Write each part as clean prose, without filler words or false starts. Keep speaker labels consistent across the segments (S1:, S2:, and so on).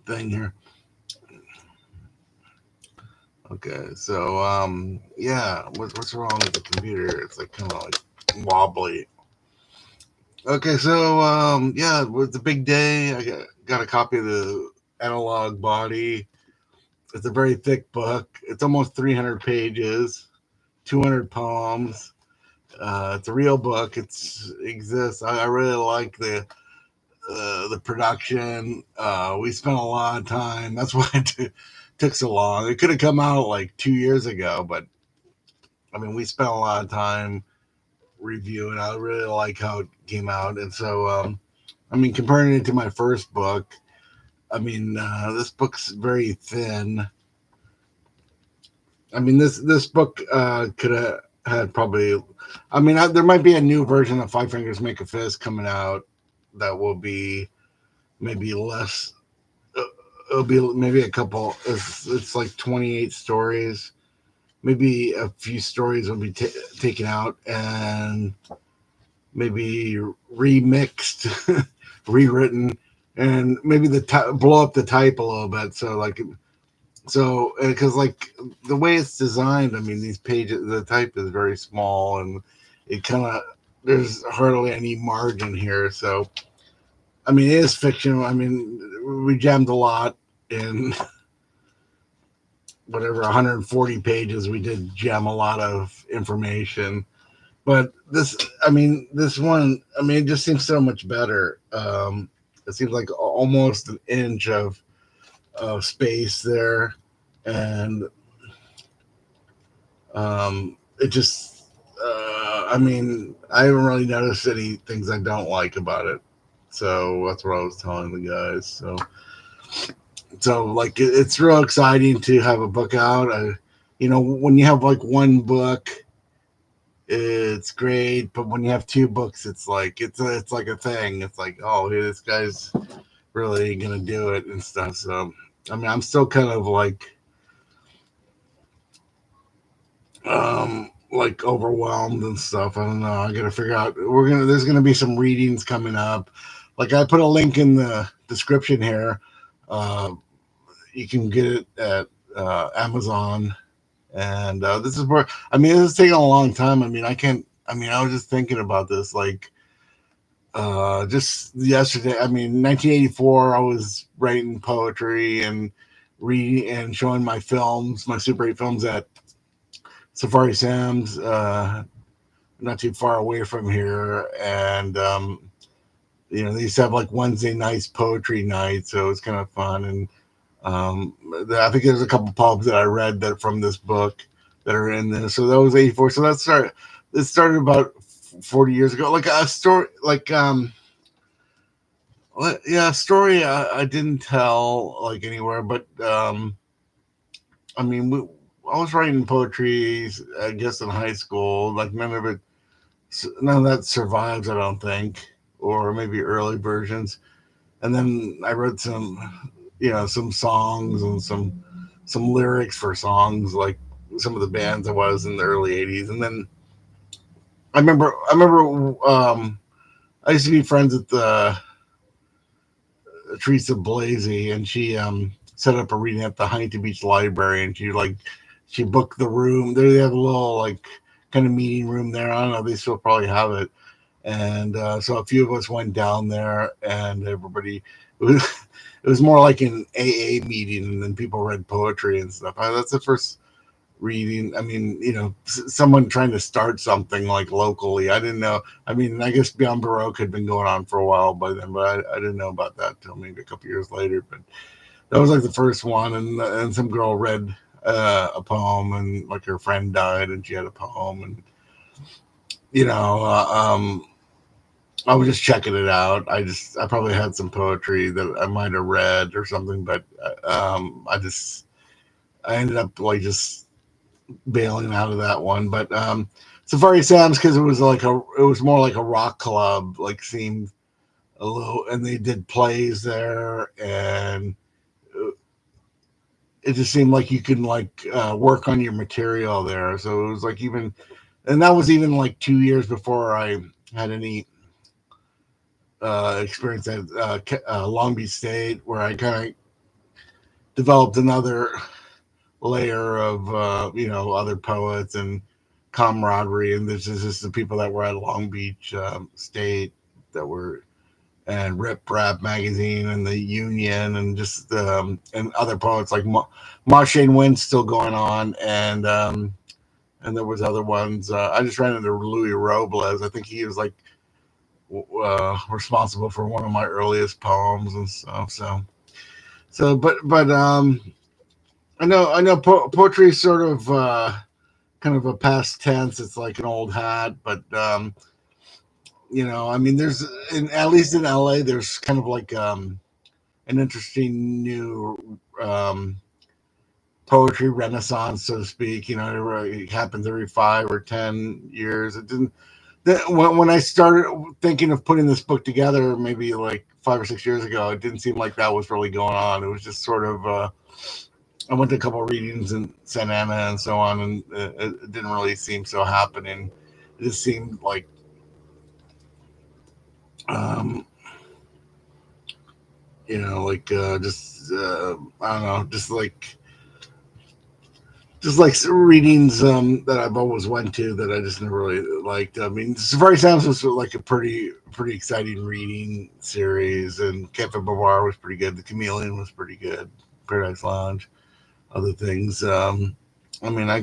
S1: thing here. Okay, so yeah, what's wrong with the computer? It's like kind of like wobbly. Okay, so yeah, it was a big day. I got a copy of the Analog Body. It's a very thick book. It's almost 300 pages, 200 poems. It's a real book. It's exists. I really like the production. We spent a lot of time. That's why took so long. It could have come out like 2 years ago, but I mean, we spent a lot of time reviewing. I really like how it came out, and so I mean, comparing it to my first book, I mean, this book's very thin. I mean, this book could have had probably. I mean, there might be a new version of Five Fingers Make a Fist coming out that will be maybe less. Uh, it'll be maybe a couple. It's like 28 stories. Maybe a few stories will be taken out and maybe remixed, rewritten, and maybe blow up the type a little bit. So like because like the way it's designed, I mean these pages, the type is very small and it kind of there's hardly any margin here. So I mean it is fiction. I mean we jammed a lot in whatever 140 pages. We did jam a lot of information, but this I mean this one I mean it just seems so much better. It seems like almost an inch of space there, and it just I mean I haven't really noticed any things I don't like about it, so that's what I was telling the guys. So like it's real exciting to have a book out. You know, when you have like one book it's great, but when you have two books it's like a thing. It's like, oh hey, this guy's really gonna do it and stuff. So I mean I'm still kind of like overwhelmed and stuff. I don't know. I gotta figure out. There's gonna be some readings coming up. Like I put a link in the description here. Uh, you can get it at Amazon, and this is where I mean this is taking a long time. I mean I can't. I mean I was just thinking about this like just yesterday. I mean 1984. I was writing poetry and reading and showing my films, my Super 8 films at Safari Sam's. Not too far away from here, and you know they used to have like Wednesday nights poetry night, so it's kind of fun. And I think there's a couple poems that I read that from this book that are in there. So that was 84. So that started. It started about 40 years ago. Like a story, like yeah, a story I didn't tell like anywhere, but I mean, I was writing poetry, I guess, in high school. Like none of that survives, I don't think, or maybe early versions. And then I wrote some songs and some lyrics for songs, like some of the bands I was in the early '80s. And then I remember, I used to be friends with Teresa Blasey, and she set up a reading at the Huntington Beach Library, and she booked the room. They have a little like kind of meeting room there. I don't know. They still probably have it. And so a few of us went down there, and everybody it was, it was more like an AA meeting, and then people read poetry and stuff. That's the first reading. I mean, you know, someone trying to start something like locally. I didn't know. I mean, I guess Beyond Baroque had been going on for a while by then, but I didn't know about that till maybe a couple years later. But that was like the first one, and some girl read a poem, and like her friend died, and she had a poem, and you know. I was just checking it out. I probably had some poetry that I might have read or something, but I ended up like just bailing out of that one. But Safari Sam's because it was more like a rock club, like seemed a little, and they did plays there, and it just seemed like you can like work on your material there. So it was like even, and that was even like 2 years before I had any experience at Long Beach State, where I kind of developed another layer of other poets and camaraderie, and this is just the people that were at Long Beach State that were and Rip Rap magazine and the Union and just and other poets like Marshane Wynn still going on, and there was other ones. I just ran into Louis Robles. I think he was like responsible for one of my earliest poems and stuff. But I know poetry is sort of kind of a past tense. It's like an old hat, but I mean, there's at least in LA, there's kind of like an interesting new poetry renaissance, so to speak. It happens every 5 or 10 years. It didn't. When I started thinking of putting this book together, maybe like 5 or 6 years ago, it didn't seem like that was really going on. It was just sort of. I went to a couple of readings in Santa Ana and so on, and it didn't really seem so happening. It just seemed like um, just I don't know, just like readings that I've always went to that I just never really liked. I mean, Safari Sounds was like a pretty exciting reading series, and Cafe Bavar was pretty good. The Chameleon was pretty good. Paradise Lounge, other things. I mean, I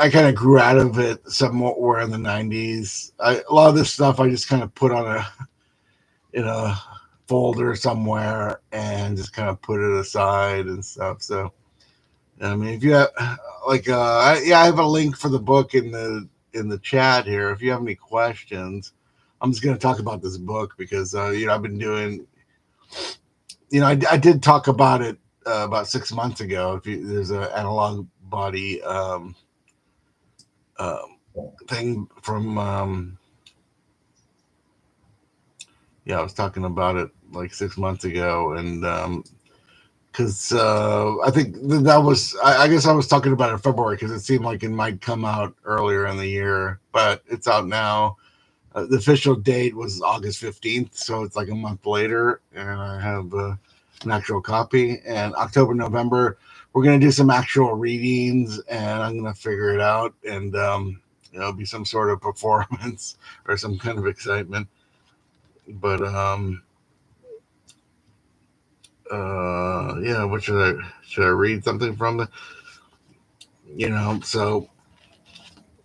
S1: kind of grew out of it somewhere in the '90s. A lot of this stuff I just kind of put on a in a folder somewhere and just kind of put it aside and stuff. So I mean, if you have I have a link for the book in the chat here. If you have any questions, I'm just going to talk about this book because I've been doing. I did talk about it about 6 months ago. There's an analog body um, thing from I was talking about it like 6 months ago, and because I think that was I guess I was talking about it in February because it seemed like it might come out earlier in the year, but it's out now. The official date was August 15th, so it's like a month later, and I have an actual copy. And October, November, we're gonna do some actual readings, and I'm gonna figure it out, and it'll be some sort of performance or some kind of excitement. But yeah, what should I read something from the so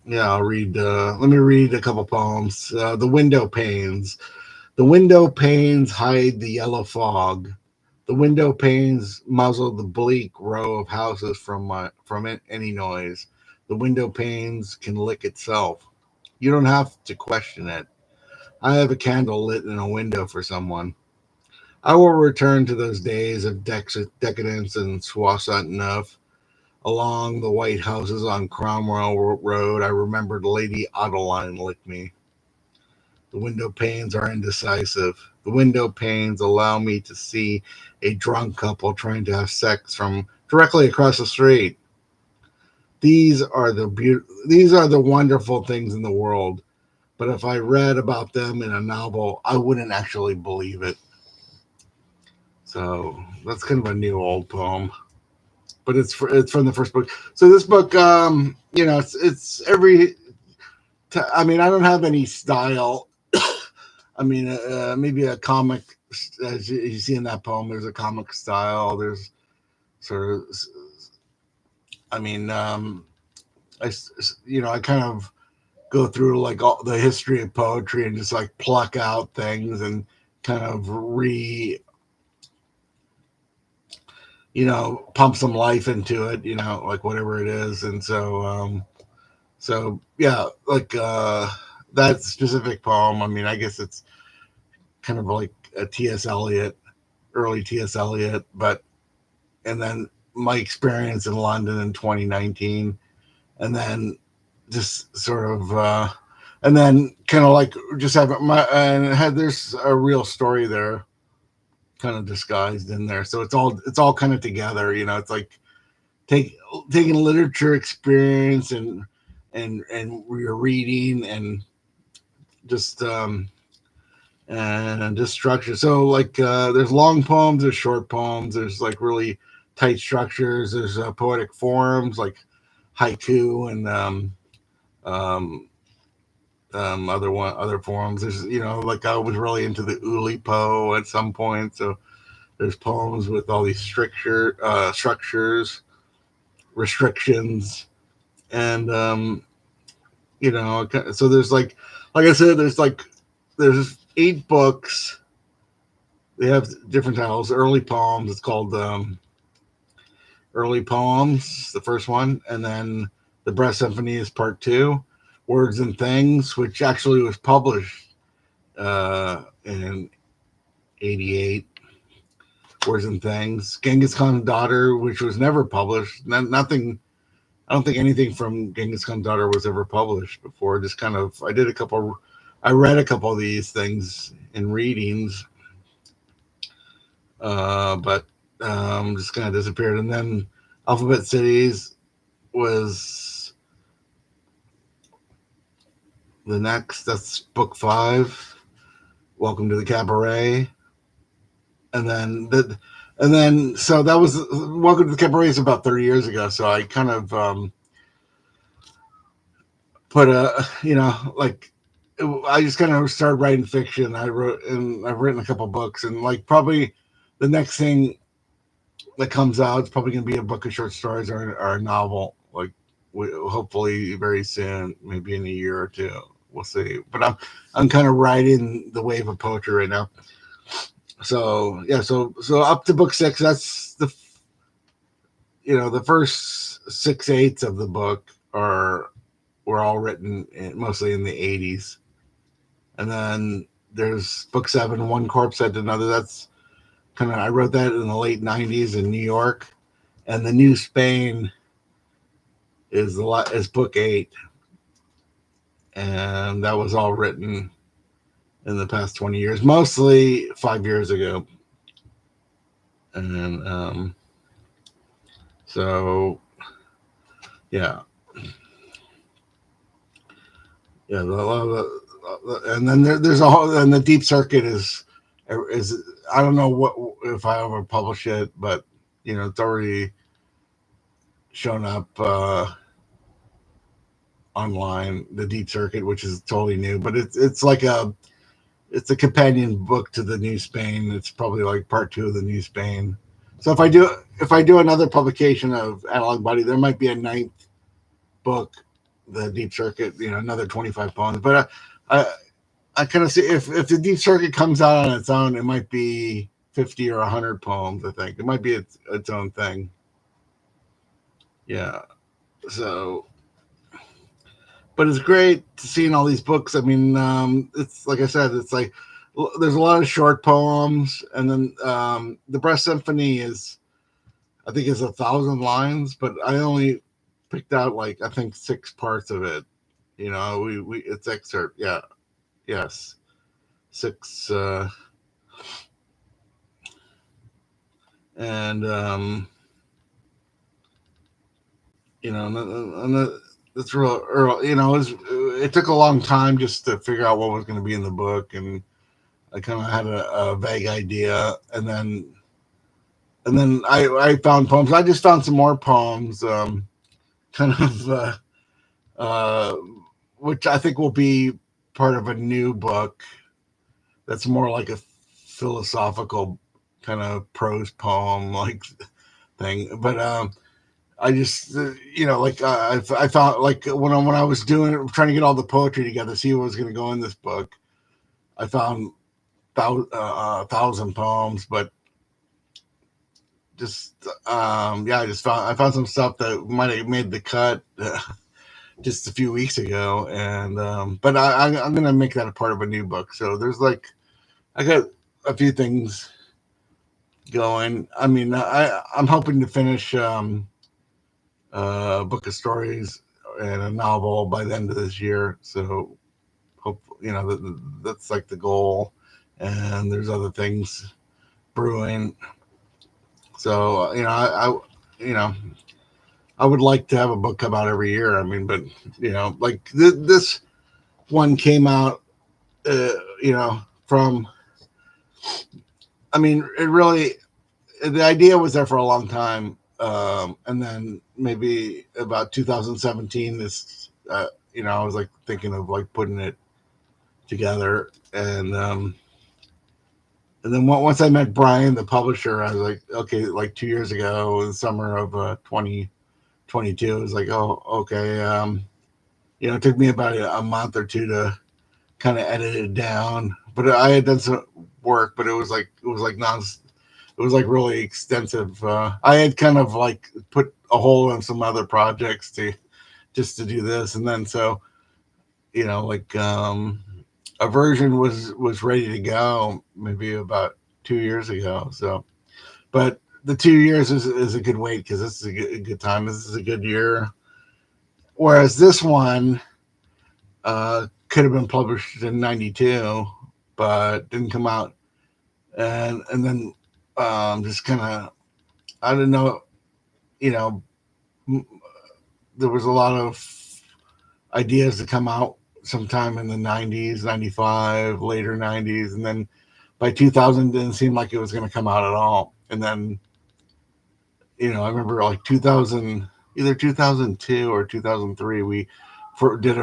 S1: yeah, I'll read let me read a couple poems. The window panes. The window panes hide the yellow fog. The window panes muzzle the bleak row of houses from any noise. The window panes can lick itself. You don't have to question it. I have a candle lit in a window for someone. I will return to those days of decadence and soixante neuf. Along the white houses on Cromwell Road, I remembered Lady Adeline licked me. The window panes are indecisive. The window panes allow me to see a drunk couple trying to have sex from directly across the street. These are the wonderful things in the world. But if I read about them in a novel, I wouldn't actually believe it. So that's kind of a new old poem, but it's from the first book. So this book, it's every. I mean, I don't have any style. I mean, maybe a comic, as you see in that poem. There's a comic style. There's sort of, I mean, I kind of go through like all the history of poetry and just like pluck out things and kind of pump some life into it, like whatever it is. And so yeah, like that specific poem, I mean, I guess it's kind of like a T.S. Eliot, early T.S. Eliot, but and then my experience in London in 2019, and then just sort of and then kind of like just have my and it had there's a real story there kind of disguised in there, so it's all kind of together, it's like take taking literature experience and your reading and just and just structure. So like there's long poems, there's short poems, there's like really tight structures, there's poetic forms like haiku and um, other forms. There's like I was really into the Ulipo at some point, so there's poems with all these structures, restrictions, and so there's like I said, there's 8 books. They have different titles. Early poems. It's called Early Poems, the first one, and then the Breath Symphony is part 2. Words and Things, which actually was published in '88. Words and Things. Genghis Khan's Daughter, which was never published. Nothing. I don't think anything from Genghis Khan's Daughter was ever published before. Just kind of, I read a couple of these things in readings, but just kind of disappeared. And then Alphabet Cities was the next. That's book 5. Welcome to the Cabaret. And then so that was Welcome to the Cabaret is about 30 years ago. So I kind of put like I just kind of started writing fiction. I've written a couple books, and like probably the next thing that comes out is probably going to be a book of short stories or a novel. Like hopefully very soon, maybe in a year or two. We'll see. But I'm kind of riding the wave of poetry right now. So yeah, so up to book 6. That's the first 6/8 of the book were all written mostly in the '80s, and then there's book 7, One Corpse After Another. That's kind of, I wrote that in the late '90s in New York, and The New Spain is book 8, and that was all written in the past 20 years, mostly 5 years ago. And so yeah, and then there's a whole, and the Deep Circuit is I don't know what if I ever publish it, but it's already shown up online, the Deep Circuit, which is totally new, but it's like it's a companion book to the New Spain. It's probably like part 2 of the New Spain. So if I do another publication of Analog Body, there might be a 9th book, the Deep Circuit, another 25 poems. But I kind of see if the Deep Circuit comes out on its own, it might be 50 or 100 poems. I think it might be its own thing. Yeah. So, but it's great seeing all these books. I mean, it's like I said, it's like there's a lot of short poems, and then the Breath Symphony I think is 1,000 lines, but I only picked out like I think 6 parts of it. It's excerpt. Yeah. Yes. 6 and that's real early. It took a long time just to figure out what was going to be in the book, and I kind of had a vague idea, and then I found poems. I just found some more poems, kind of which I think will be part of a new book that's more like a philosophical kind of prose poem like thing. But I just like I thought like when I was trying to get all the poetry together, see what was going to go in this book, I found 1,000 poems, but just I found some stuff that might have made the cut just a few weeks ago, and but I'm gonna make that a part of a new book. So there's like I got a few things going. I mean, I'm hoping to finish a book of stories and a novel by the end of this year. So hope that's like the goal, and there's other things brewing. So I would like to have a book come out every year. I mean, but like this one came out from, I mean, it really, the idea was there for a long time. And then maybe about 2017, I was like thinking of like putting it together. And then once I met Brian, the publisher, I was like, okay, like 2 years ago, in the summer of 2022, it was like, oh, okay. It took me about a month or two to kind of edit it down, but I had done some work, but it was like really extensive. I had kind of like put a hold on some other projects to just to do this, and then so like a version was ready to go maybe about 2 years ago. So, but the 2 years is a good wait because this is a good time. This is a good year. Whereas this one could have been published in '92, but didn't come out, and then just kind of I don't know, you know, there was a lot of ideas to come out sometime in the '90s, '95, later '90s, and then by 2000 didn't seem like it was going to come out at all. And then I remember like 2000, either 2002 or 2003, we did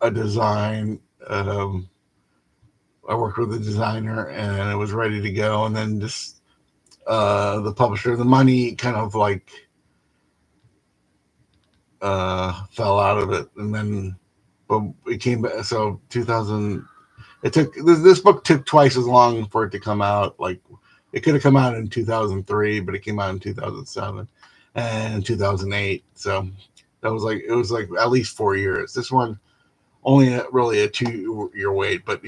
S1: a design. I worked with a designer and it was ready to go, and then just the publisher, the money kind of like fell out of it, and then but it came back. So 2000, it took this book took twice as long for it to come out. Like it could have come out in 2003, but it came out in 2007 and 2008. So that was like it was like at least 4 years. This one only really a 2 year wait, but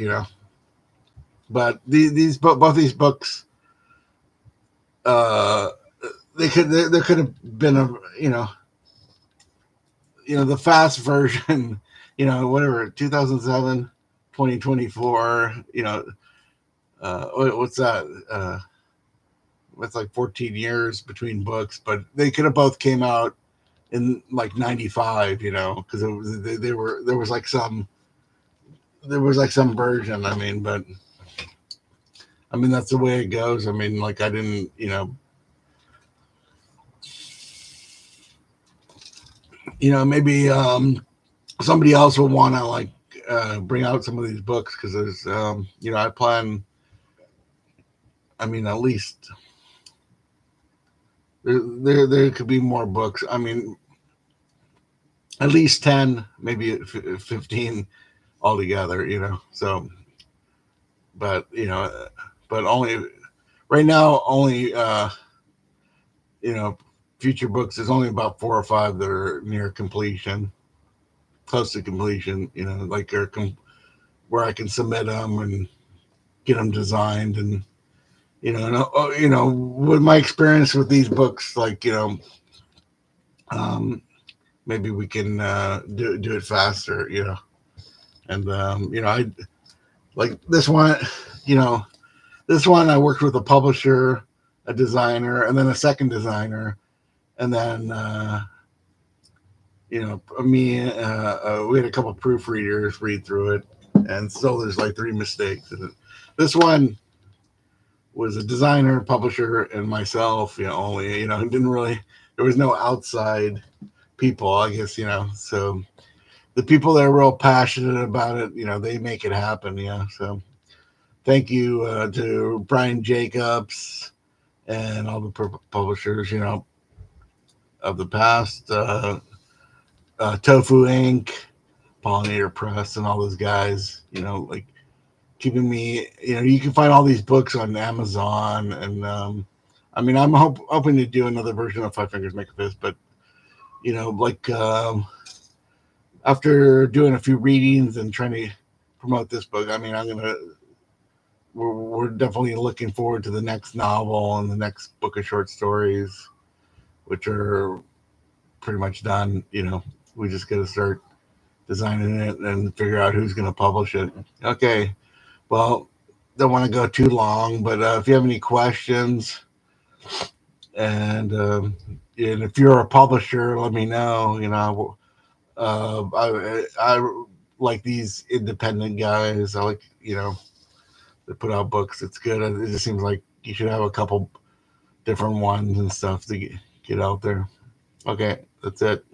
S1: but both these books, uh, there could have been a the fast version, whatever 2007, 2024, what's that? It's like 14 years between books, but they could have both came out in like '95, because they were there was like some version. I mean, but I mean that's the way it goes. I mean, like I didn't, maybe somebody else will want to like bring out some of these books because there's I plan. I mean, at least there could be more books. I mean, at least 10, maybe 15 altogether. So, but but only right now only you know future books. There's only about 4 or 5 that are near completion, close to completion. Like where I can submit them and get them designed and with my experience with these books, like um, maybe we can do it faster, and I like this one, you know, this one I worked with a publisher, a designer, and then a second designer, and then me, we had a couple proofreaders read through it, and still there's like 3 mistakes in it. This one was a designer, publisher, and myself, only, didn't really, there was no outside people, I guess, so the people that are real passionate about it, they make it happen, so thank you to Brian Jacobs and all the publishers, of the past, Tofu Inc., Pollinator Press, and all those guys, like keeping me, you can find all these books on Amazon. And I mean, I'm hoping to do another version of Five Fingers Make a Fist, but like after doing a few readings and trying to promote this book, I mean, we're definitely looking forward to the next novel and the next book of short stories, which are pretty much done. We just got to start designing it and figure out who's going to publish it. Okay. Well, don't want to go too long, but if you have any questions, and if you're a publisher, let me know. I like these independent guys. I like, that put out books. It's good. It just seems like you should have a couple different ones and stuff to get out there. Okay, that's it.